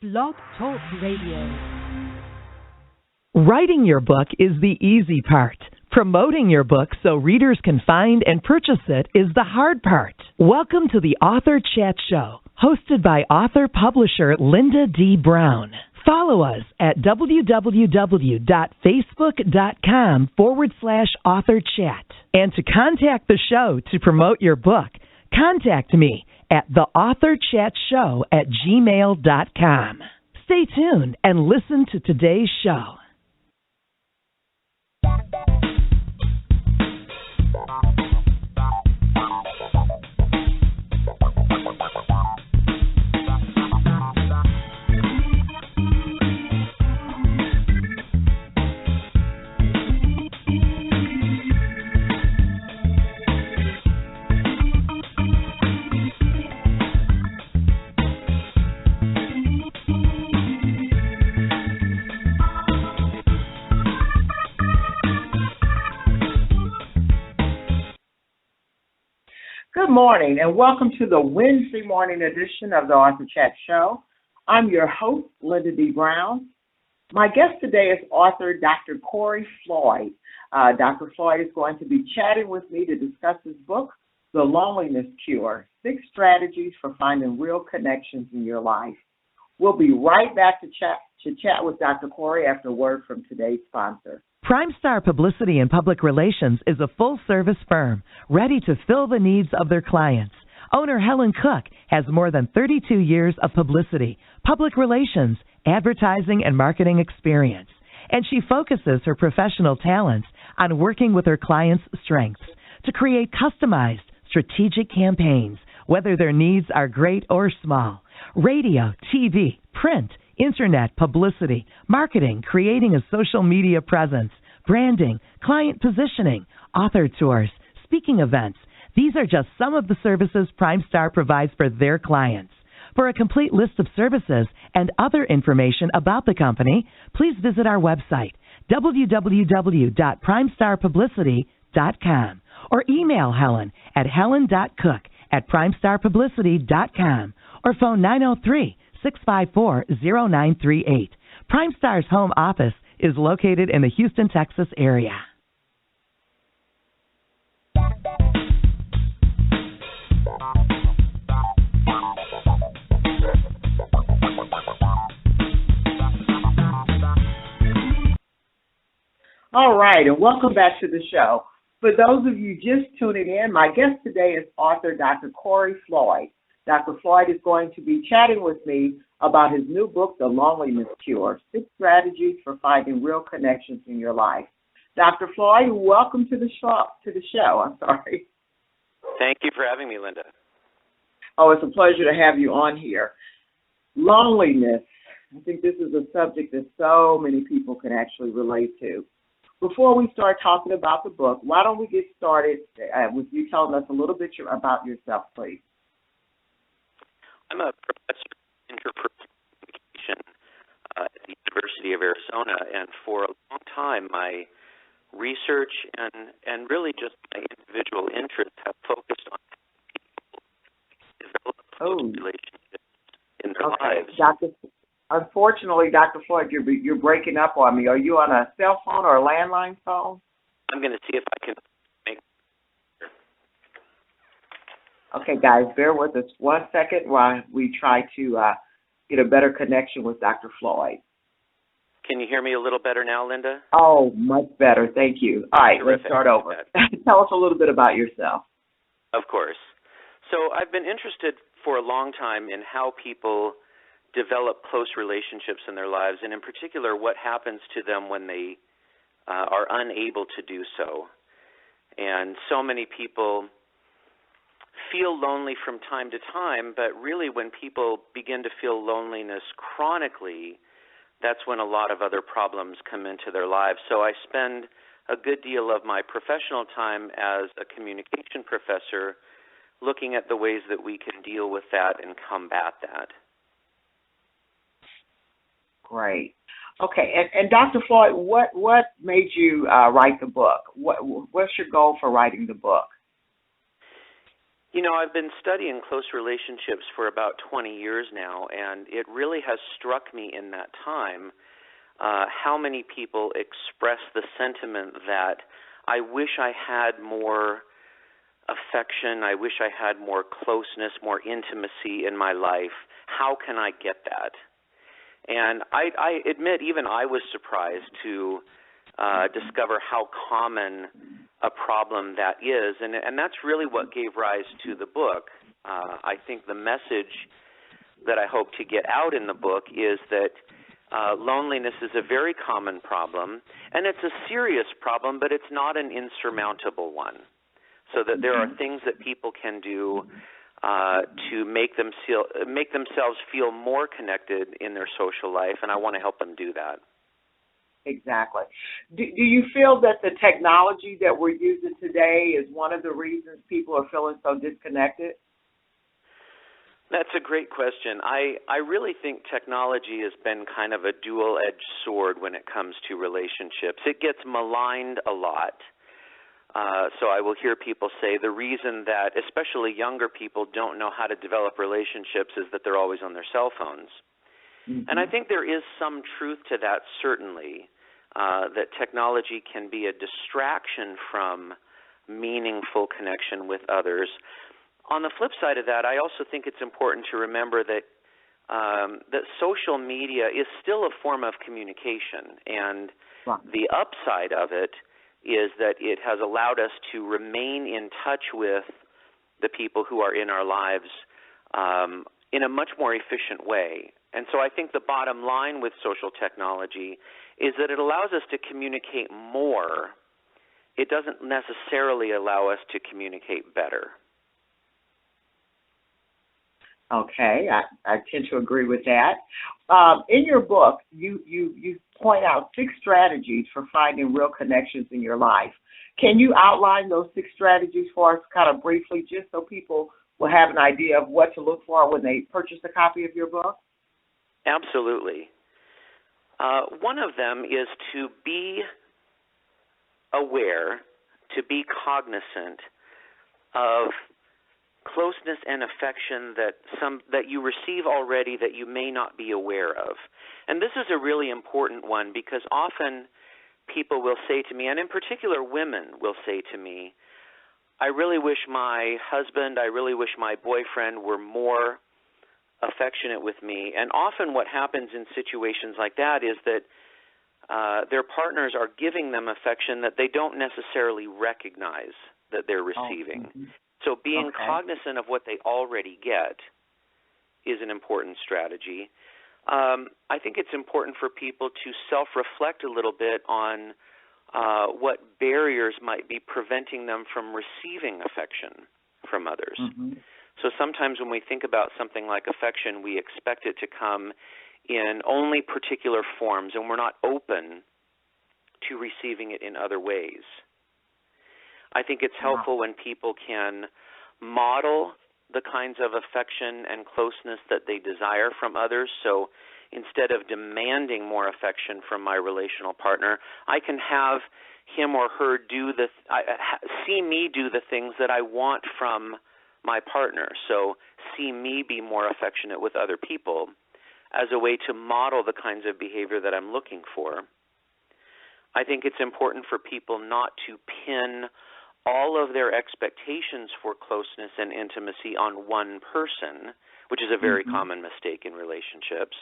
Blog Talk Radio. Writing your book is the easy part. Promoting your book so readers can find and purchase it is the hard part. Welcome to the Author Chat Show, hosted by author-publisher Lynda D. Brown. Follow us at www.facebook.com/authorchat. And to contact the show to promote your book, contact me at theauthorchatshow@gmail.com. Stay tuned and listen to today's show. Good morning, and welcome to the Wednesday morning edition of the Author Chat Show. I'm your host, Lynda D. Brown. My guest today is author Dr. Kory Floyd. Dr. Floyd is going to be chatting with me to discuss his book, The Loneliness Cure, 6 Strategies for Finding Real Connections in Your Life. We'll be right back to chat with Dr. Kory after a word from today's sponsor. PrimeStar Publicity and Public Relations is a full-service firm ready to fill the needs of their clients. Owner Helen Cook has more than 32 years of publicity, public relations, advertising, and marketing experience, and she focuses her professional talents on working with her clients' strengths to create customized, strategic campaigns, whether their needs are great or small. Radio, TV, print, internet, publicity, marketing, creating a social media presence, branding, client positioning, author tours, speaking events. These are just some of the services PrimeStar provides for their clients. For a complete list of services and other information about the company, please visit our website, www.primestarpublicity.com, or email Helen at helen.cook@primestarpublicity.com, or phone 903-654-0938. PrimeStar's home office is located in the Houston, Texas area. All right, and welcome back to the show. For those of you just tuning in, my guest today is author Dr. Kory Floyd. Dr. Floyd is going to be chatting with me about his new book, The Loneliness Cure, 6 Strategies for Finding Real Connections in Your Life. Dr. Floyd, welcome to the show. Thank you for having me, Lynda. Oh, it's a pleasure to have you on here. Loneliness. I think this is a subject that so many people can actually relate to. Before we start talking about the book, why don't we get started with you telling us a little bit about yourself, please? I'm a professor of interpersonal communication at the University of Arizona, and for a long time my research and really just my individual interests have focused on people develop close relationships in their lives. Unfortunately, Dr. Floyd, you're breaking up on me. Are you on a cell phone or a landline phone? I'm going to see if I can make. Okay, guys, bear with us 1 second while we try to get a better connection with Dr. Floyd. Can you hear me a little better now, Lynda? Oh, much better. Thank you. All right, Terrific. Let's start over. Tell us a little bit about yourself. Of course. So I've been interested for a long time in how people develop close relationships in their lives, and in particular what happens to them when they are unable to do so. And so many people feel lonely from time to time, but really when people begin to feel loneliness chronically, that's when a lot of other problems come into their lives. So I spend a good deal of my professional time as a communication professor looking at the ways that we can deal with that and combat that. Great. Okay, and Dr. Floyd, what made you write the book? What's your goal for writing the book? You know, I've been studying close relationships for about 20 years now, and it really has struck me in that time how many people express the sentiment that I wish I had more affection, I wish I had more closeness, more intimacy in my life. How can I get that? And I admit even I was surprised to discover how common a problem that is, and that's really what gave rise to the book. I think the message that I hope to get out in the book is that loneliness is a very common problem, and it's a serious problem, but it's not an insurmountable one. So that there are things that people can do to make themselves feel more connected in their social life, and I want to help them do that. Exactly. Do you feel that the technology that we're using today is one of the reasons people are feeling so disconnected? That's a great question. I really think technology has been kind of a dual-edged sword when it comes to relationships. It gets maligned a lot. So I will hear people say the reason that especially younger people don't know how to develop relationships is that they're always on their cell phones. And I think there is some truth to that, certainly, that technology can be a distraction from meaningful connection with others. On the flip side of that, I also think it's important to remember that that social media is still a form of communication, and the upside of it is that it has allowed us to remain in touch with the people who are in our lives in a much more efficient way. And so I think the bottom line with social technology is that it allows us to communicate more. It doesn't necessarily allow us to communicate better. Okay, I tend to agree with that. In your book, you point out 6 strategies for finding real connections in your life. Can you outline those 6 strategies for us kind of briefly, just so people will have an idea of what to look for when they purchase a copy of your book? Absolutely. One of them is to be aware, to be cognizant of closeness and affection that you receive already that you may not be aware of. And this is a really important one because often people will say to me, and in particular women will say to me, I really wish my husband, I really wish my boyfriend were more affectionate with me. And often what happens in situations like that is that their partners are giving them affection that they don't necessarily recognize that they're receiving. So being cognizant of what they already get is an important strategy. I think it's important for people to self-reflect a little bit on what barriers might be preventing them from receiving affection from others. So sometimes when we think about something like affection, we expect it to come in only particular forms, and we're not open to receiving it in other ways. I think it's helpful when people can model the kinds of affection and closeness that they desire from others. So instead of demanding more affection from my relational partner, I can have him or her see me do the things that I want from my partner. So see me be more affectionate with other people as a way to model the kinds of behavior that I'm looking for. I think it's important for people not to pin all of their expectations for closeness and intimacy on one person, which is a very common mistake in relationships,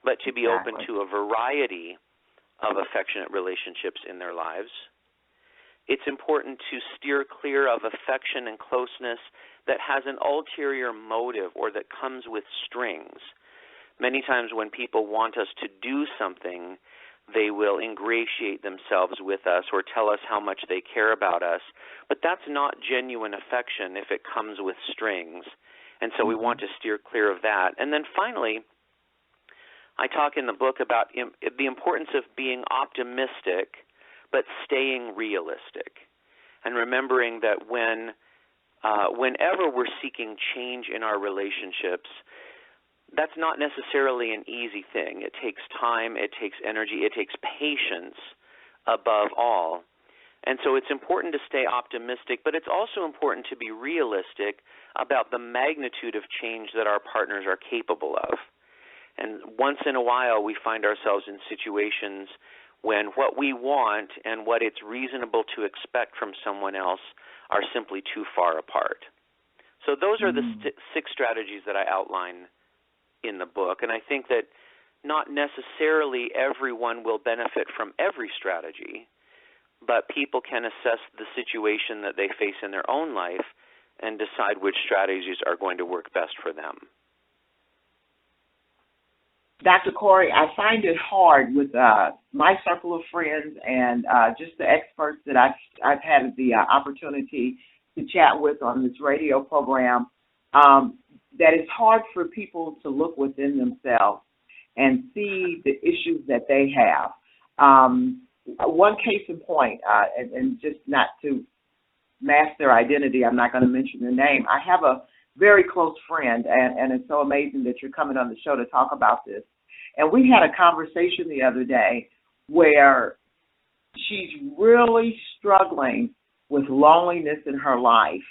but to be open to a variety of affectionate relationships in their lives. It's important to steer clear of affection and closeness that has an ulterior motive or that comes with strings. Many times when people want us to do something, they will ingratiate themselves with us or tell us how much they care about us. But that's not genuine affection if it comes with strings. And so we want to steer clear of that. And then finally, I talk in the book about the importance of being optimistic but staying realistic. And remembering that whenever we're seeking change in our relationships, that's not necessarily an easy thing. It takes time, it takes energy, it takes patience above all. And so it's important to stay optimistic, but it's also important to be realistic about the magnitude of change that our partners are capable of. And once in a while, we find ourselves in situations when what we want and what it's reasonable to expect from someone else are simply too far apart. So those are the 6 strategies that I outline in the book, and I think that not necessarily everyone will benefit from every strategy, but people can assess the situation that they face in their own life and decide which strategies are going to work best for them. Dr. Kory, I find it hard with my circle of friends and just the experts that I've had the opportunity to chat with on this radio program, that it's hard for people to look within themselves and see the issues that they have. One case in point, and just not to mask their identity, I'm not going to mention their name. I have a very close friend, and it's so amazing that you're coming on the show to talk about this. And we had a conversation the other day where she's really struggling with loneliness in her life.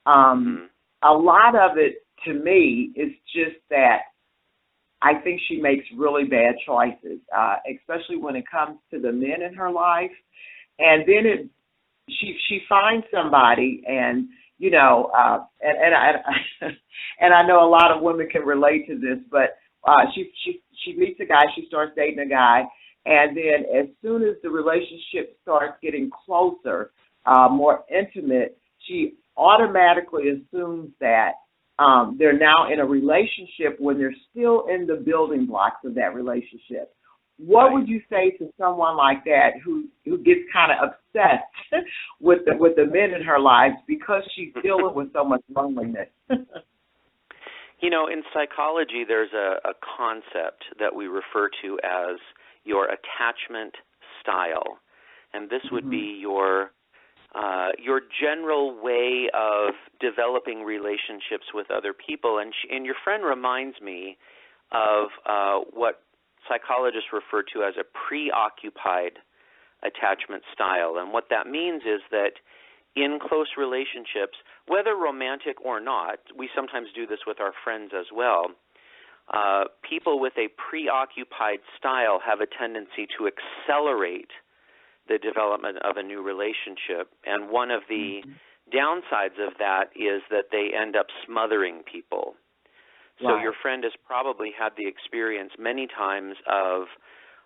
A lot of it, to me, is just that I think she makes really bad choices, especially when it comes to the men in her life. And then she finds somebody, and you know, and I know a lot of women can relate to this, but she meets a guy, she starts dating a guy, and then as soon as the relationship starts getting closer, more intimate, she automatically assumes that they're now in a relationship when they're still in the building blocks of that relationship. What would you say to someone like that who gets kind of obsessed with the men in her lives because she's dealing with so much loneliness? You know, in psychology, there's a concept that we refer to as your attachment style, and this would be your general way of developing relationships with other people. And your friend reminds me of what psychologists refer to as a preoccupied attachment style. And what that means is that in close relationships, whether romantic or not, we sometimes do this with our friends as well, people with a preoccupied style have a tendency to accelerate the development of a new relationship. And one of the downsides of that is that they end up smothering people. So your friend has probably had the experience many times of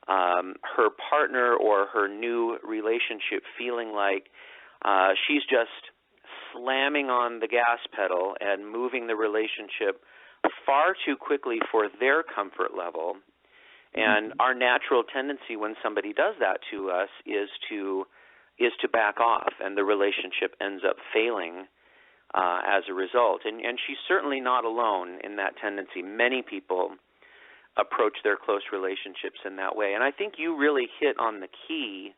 her partner or her new relationship feeling like she's just slamming on the gas pedal and moving the relationship far too quickly for their comfort level. And our natural tendency when somebody does that to us is to back off, and the relationship ends up failing as a result. And she's certainly not alone in that tendency. Many people approach their close relationships in that way. And I think you really hit on the key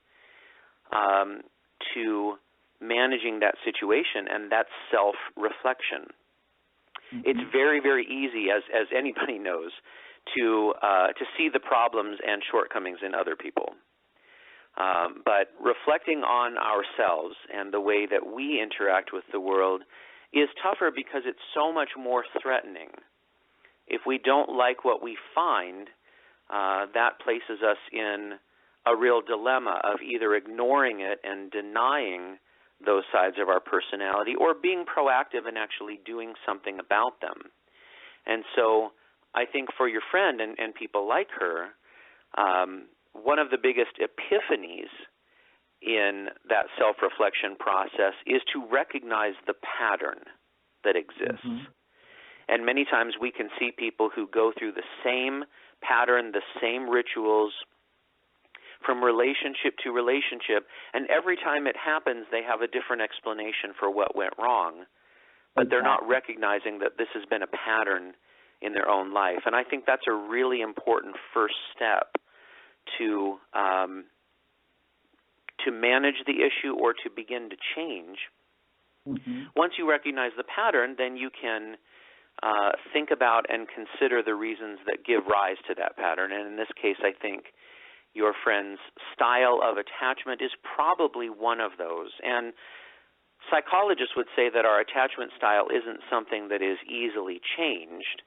to managing that situation, and that's self-reflection. It's very, very easy, as anybody knows, to see the problems and shortcomings in other people. But reflecting on ourselves and the way that we interact with the world is tougher because it's so much more threatening. If we don't like what we find, that places us in a real dilemma of either ignoring it and denying those sides of our personality or being proactive and actually doing something about them. And so I think for your friend and people like her, one of the biggest epiphanies in that self-reflection process is to recognize the pattern that exists. And many times we can see people who go through the same pattern, the same rituals from relationship to relationship, and every time it happens they have a different explanation for what went wrong, but they're not recognizing that this has been a pattern in their own life. And I think that's a really important first step to manage the issue or to begin to change. Once you recognize the pattern, then you can think about and consider the reasons that give rise to that pattern. And in this case, I think your friend's style of attachment is probably one of those. And psychologists would say that our attachment style isn't something that is easily changed,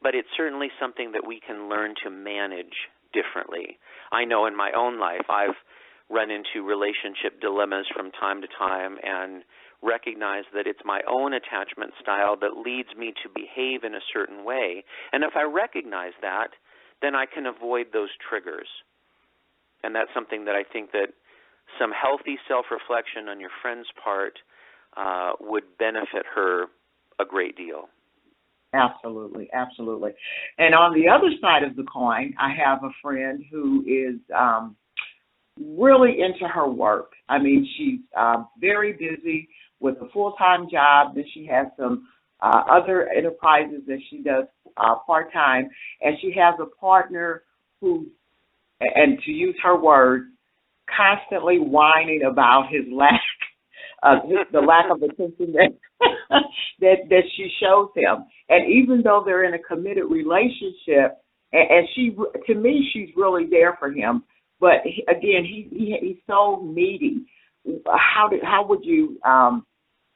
but it's certainly something that we can learn to manage differently. I know in my own life I've run into relationship dilemmas from time to time and recognize that it's my own attachment style that leads me to behave in a certain way. And if I recognize that, then I can avoid those triggers. And that's something that I think that some healthy self-reflection on your friend's part would benefit her a great deal. Absolutely, absolutely. And on the other side of the coin, I have a friend who is really into her work. I mean, she's very busy with a full-time job. Then she has some other enterprises that she does part-time. And she has a partner who, and to use her word, constantly whining about his lack, the lack of attention that she shows him. And even though they're in a committed relationship, and she, to me, she's really there for him. But again, he's so needy. How would you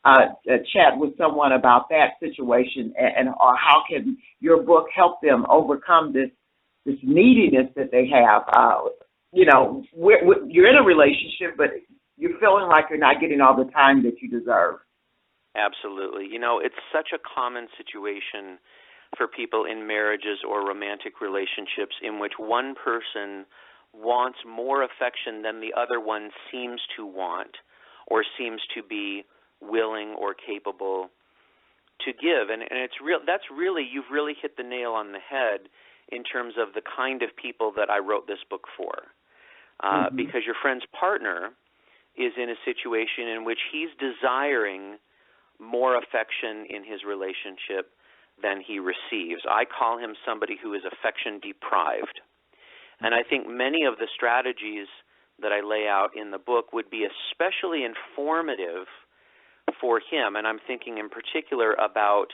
chat with someone about that situation, and or how can your book help them overcome this neediness that they have? You're in a relationship, but you're feeling like you're not getting all the time that you deserve. Absolutely. It's such a common situation for people in marriages or romantic relationships in which one person wants more affection than the other one seems to want or seems to be willing or capable to give. And it's real. That's really, you've really hit the nail on the head in terms of the kind of people that I wrote this book for. Because your friend's partner is in a situation in which he's desiring more affection in his relationship than he receives. I call him somebody who is affection deprived. And I think many of the strategies that I lay out in the book would be especially informative for him. And I'm thinking in particular about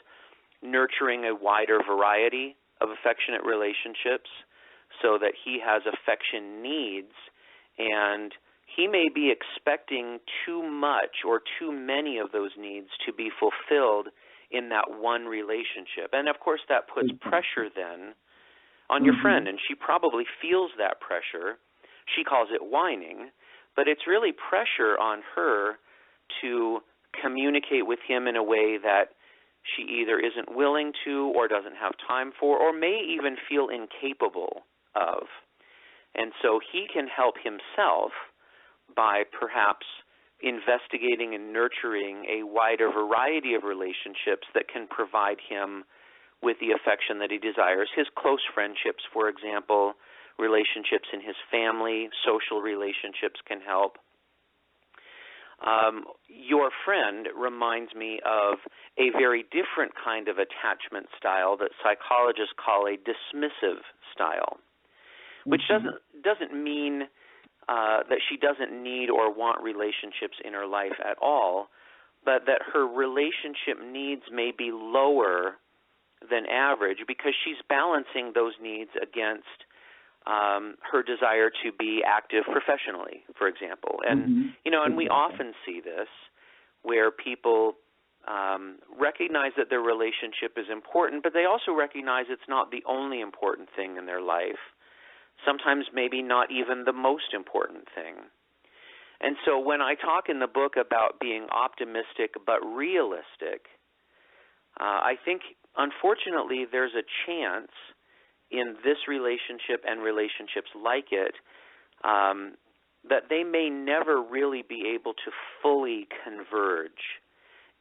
nurturing a wider variety of affectionate relationships so that he has affection needs, and he may be expecting too much or too many of those needs to be fulfilled in that one relationship. And, of course, that puts pressure then on your friend, and she probably feels that pressure. She calls it whining, but it's really pressure on her to communicate with him in a way that she either isn't willing to or doesn't have time for or may even feel incapable of. And so he can help himself by perhaps investigating and nurturing a wider variety of relationships that can provide him with the affection that he desires. His close friendships, for example, relationships in his family, social relationships can help. Your friend reminds me of a very different kind of attachment style that psychologists call a dismissive style, which doesn't mean that she doesn't need or want relationships in her life at all, but that her relationship needs may be lower than average because she's balancing those needs against her desire to be active professionally, for example. And, and we often see this where people recognize that their relationship is important, but they also recognize it's not the only important thing in their life, sometimes maybe not even the most important thing. And so when I talk in the book about being optimistic but realistic, I think, unfortunately, there's a chance in this relationship and relationships like it that they may never really be able to fully converge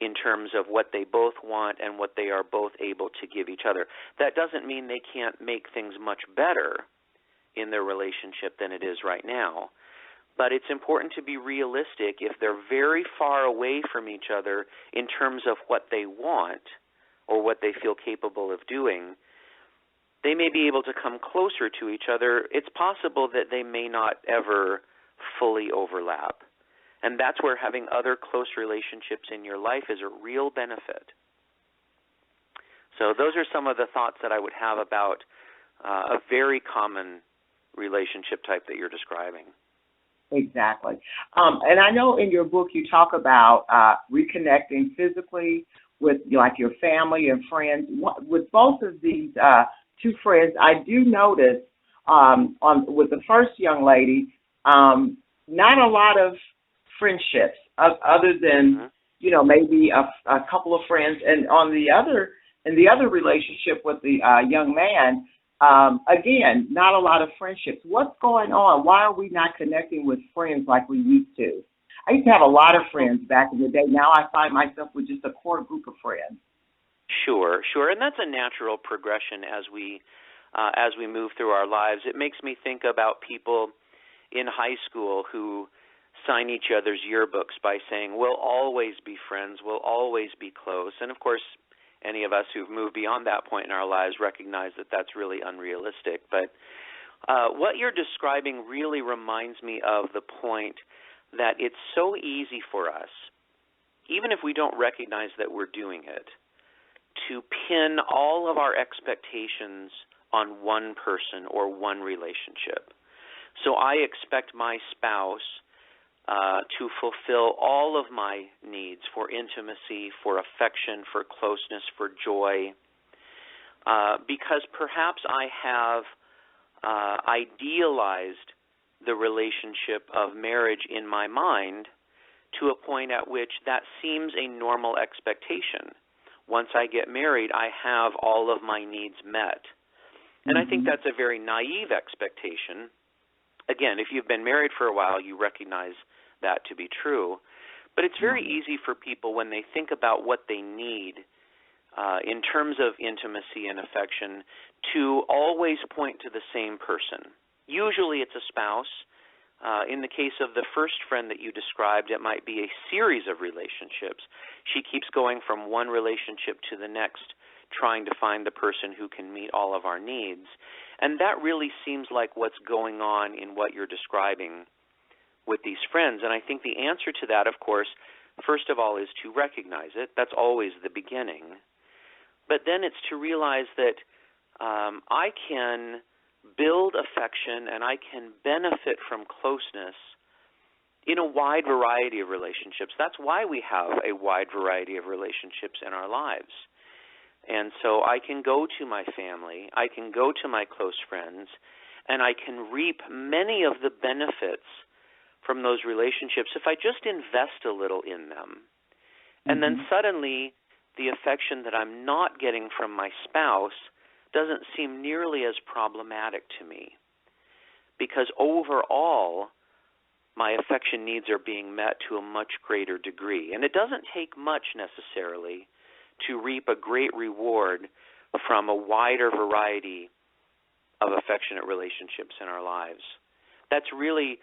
in terms of what they both want and what they are both able to give each other. That doesn't mean they can't make things much better in their relationship than it is right now. But it's important to be realistic. If they're very far away from each other in terms of what they want or what they feel capable of doing, they may be able to come closer to each other. It's possible that they may not ever fully overlap. And that's where having other close relationships in your life is a real benefit. So those are some of the thoughts that I would have about a very common relationship type that you're describing. Exactly. And I know in your book you talk about reconnecting physically with like your family and friends. With both of these two friends, I do notice with the first young lady, not a lot of friendships other than maybe a couple of friends, and on the other in the other relationship with the young man. Again, not a lot of friendships. What's going on? Why are we not connecting with friends like we used to? I used to have a lot of friends back in the day. Now I find myself with just a core group of friends. Sure, and that's a natural progression as we move through our lives. It makes me think about people in high school who sign each other's yearbooks by saying, "We'll always be friends, we'll always be close," and of course, any of us who've moved beyond that point in our lives recognize that that's really unrealistic. But what you're describing really reminds me of the point that it's so easy for us, even if we don't recognize that we're doing it, to pin all of our expectations on one person or one relationship. So I expect my spouse to fulfill all of my needs for intimacy, for affection, for closeness, for joy, because perhaps I have idealized the relationship of marriage in my mind to a point at which that seems a normal expectation. Once I get married, I have all of my needs met. And I think that's a very naive expectation. Again, if you've been married for a while, you recognize that to be true. But it's very easy for people when they think about what they need in terms of intimacy and affection to always point to the same person. Usually it's a spouse. In the case of the first friend that you described, it might be a series of relationships. She keeps going from one relationship to the next, trying to find the person who can meet all of our needs. And that really seems like what's going on in what you're describing with these friends. And I think the answer to that, of course, first of all, is to recognize it. That's always the beginning. But then it's to realize that I can build affection and I can benefit from closeness in a wide variety of relationships. That's why we have a wide variety of relationships in our lives. And so I can go to my family, I can go to my close friends, and I can reap many of the benefits from those relationships if I just invest a little in them. And then suddenly the affection that I'm not getting from my spouse doesn't seem nearly as problematic to me, because overall my affection needs are being met to a much greater degree. And it doesn't take much necessarily to reap a great reward from a wider variety of affectionate relationships in our lives. That's really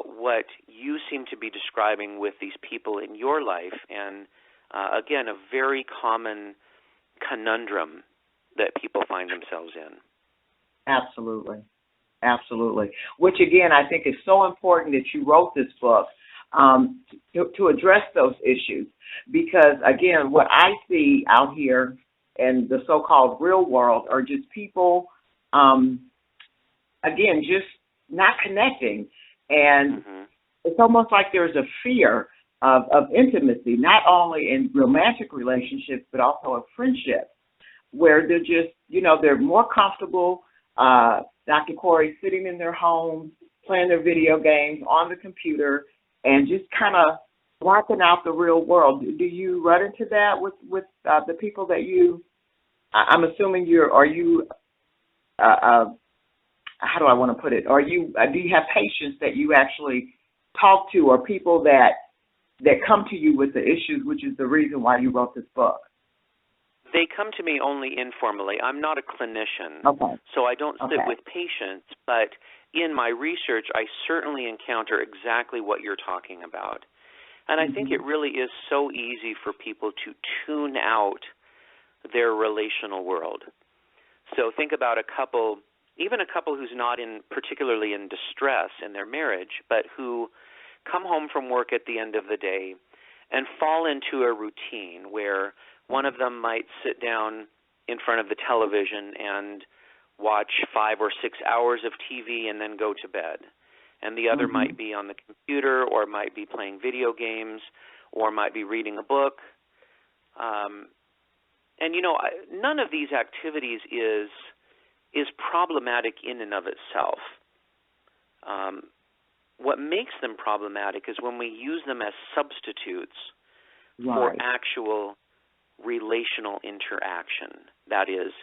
what you seem to be describing with these people in your life, and again, a very common conundrum that people find themselves in. Absolutely. Which, again, I think is so important that you wrote this book to address those issues. Because, again, what I see out here in the so-called real world are just people, again, just not connecting. And it's almost like there's a fear of intimacy, not only in romantic relationships, but also in friendships, where they're just, they're more comfortable, Dr. Kory, sitting in their homes, playing their video games on the computer, and just kind of blocking out the real world. Do you run into that with the people that I'm assuming how do I want to put it? Do you have patients that you actually talk to, or people that come to you with the issues, which is the reason why you wrote this book? They come to me only informally. I'm not a clinician, so I don't sit with patients, but in my research, I certainly encounter exactly what you're talking about. And I think it really is so easy for people to tune out their relational world. So think about a couple, even a couple who's not particularly in distress in their marriage, but who come home from work at the end of the day and fall into a routine where one of them might sit down in front of the television and watch 5 or 6 hours of TV and then go to bed. and the other might be on the computer, or might be playing video games, or might be reading a book. And, you know, none of these activities is problematic in and of itself. What makes them problematic is when we use them as substitutes for actual relational interaction. That is,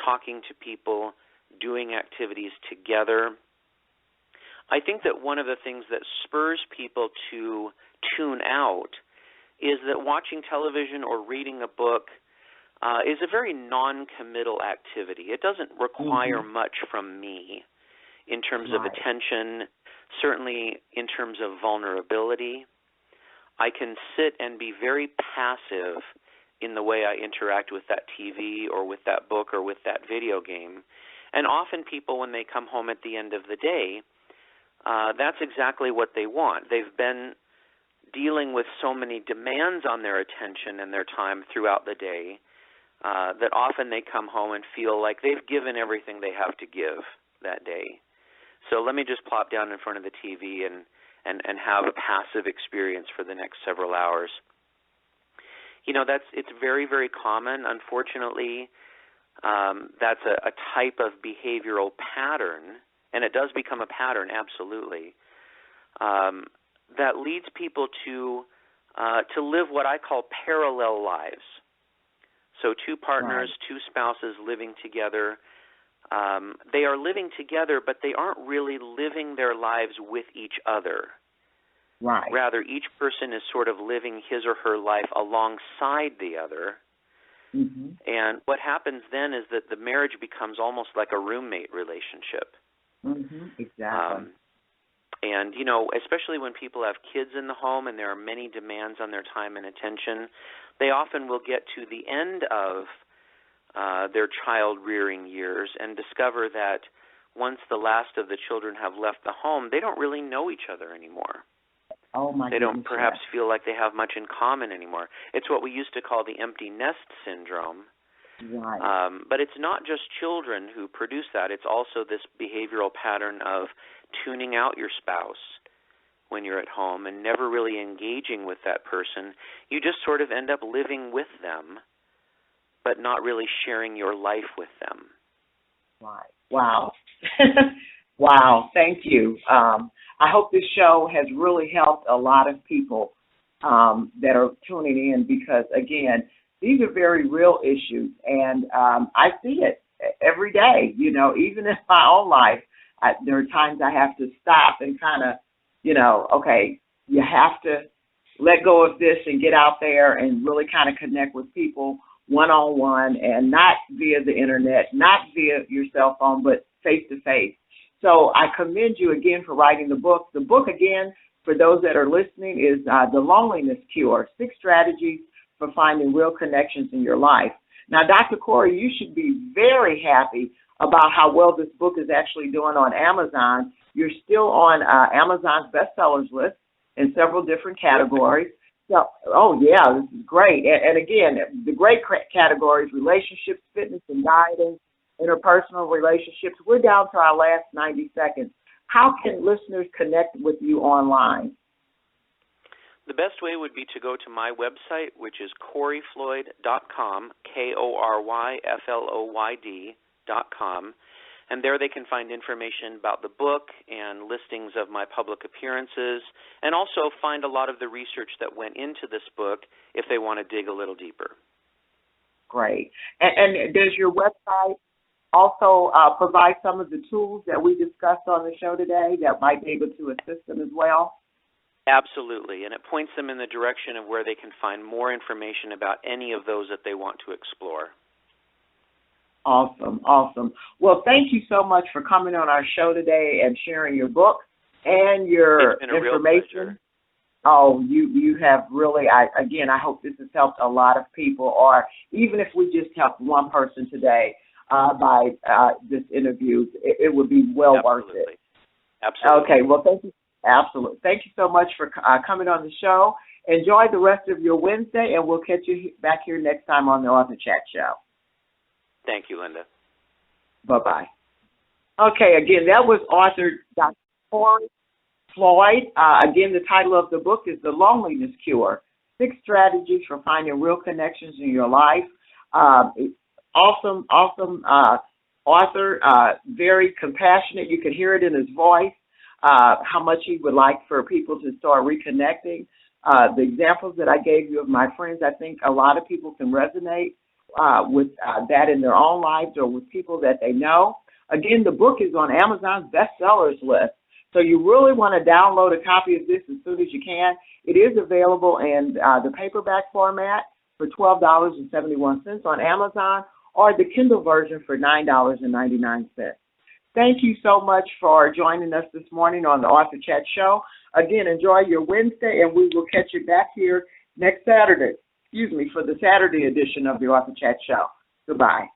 talking to people, doing activities together. I think that one of the things that spurs people to tune out is that watching television or reading a book is a very non-committal activity. It doesn't require much from me in terms of attention, certainly in terms of vulnerability. I can sit and be very passive in the way I interact with that TV or with that book or with that video game. And often people, when they come home at the end of the day, that's exactly what they want. They've been dealing with so many demands on their attention and their time throughout the day that often they come home and feel like they've given everything they have to give that day. So let me just plop down in front of the TV and have a passive experience for the next several hours. You know, it's very, very common. Unfortunately, that's a type of behavioral pattern, and it does become a pattern, absolutely, that leads people to live what I call parallel lives. So two partners, two spouses living together. They are living together, but they aren't really living their lives with each other. Right. Rather, each person is sort of living his or her life alongside the other. And what happens then is that the marriage becomes almost like a roommate relationship. Exactly. And, you know, especially when people have kids in the home and there are many demands on their time and attention, they often will get to the end of their child-rearing years and discover that once the last of the children have left the home, they don't really know each other anymore. Oh, my They don't goodness, perhaps feel like they have much in common anymore. It's what we used to call the empty nest syndrome. Right. But it's not just children who produce that. It's also this behavioral pattern of tuning out your spouse when you're at home and never really engaging with that person. You just sort of end up living with them, but not really sharing your life with them. Right. Wow. Wow. Thank you. I hope this show has really helped a lot of people that are tuning in because, again, these are very real issues, and I see it every day. You know, even in my own life, there are times I have to stop and kind of, you know, okay, you have to let go of this and get out there and really kind of connect with people one-on-one and not via the internet, not via your cell phone, but face-to-face. So I commend you again for writing the book. The book, again, for those that are listening, is The Loneliness Cure, 6 Strategies for Finding Real Connections in Your Life. Now, Dr. Kory, you should be very happy about how well this book is actually doing on Amazon. You're still on Amazon's bestsellers list in several different categories. So, oh, yeah, this is great. And again, the great categories, relationships, fitness, and dieting, interpersonal relationships. We're down to our last 90 seconds. How can listeners connect with you online? The best way would be to go to my website, which is koryfloyd.com, KORYFLOYD.com, and there they can find information about the book and listings of my public appearances, and also find a lot of the research that went into this book if they want to dig a little deeper. Great. And does your website also provide some of the tools that we discussed on the show today that might be able to assist them as well? Absolutely, and it points them in the direction of where they can find more information about any of those that they want to explore. Awesome, awesome. Well, thank you so much for coming on our show today and sharing your book and your It's been a information. real pleasure. Oh, you have really, I hope this has helped a lot of people, or even if we just helped one person today by this interview, it would be well worth it. Absolutely. Okay, well, thank you. Absolutely. Thank you so much for coming on the show. Enjoy the rest of your Wednesday, and we'll catch you back here next time on the Author Chat Show. Thank you, Lynda. Bye-bye. Okay, again, that was author Dr. Kory Floyd. Again, the title of the book is The Loneliness Cure, 6 Strategies for Finding Real Connections in Your Life. Awesome author, very compassionate. You can hear it in his voice, how much he would like for people to start reconnecting. The examples that I gave you of my friends, I think a lot of people can resonate with that in their own lives or with people that they know. Again, the book is on Amazon's bestsellers list, so you really want to download a copy of this as soon as you can. It is available in the paperback format for $12.71 on Amazon, or the Kindle version for $9.99. Thank you so much for joining us this morning on the Author Chat Show. Again, enjoy your Wednesday, and we will catch you back here next Saturday, for the Saturday edition of the Author Chat Show. Goodbye.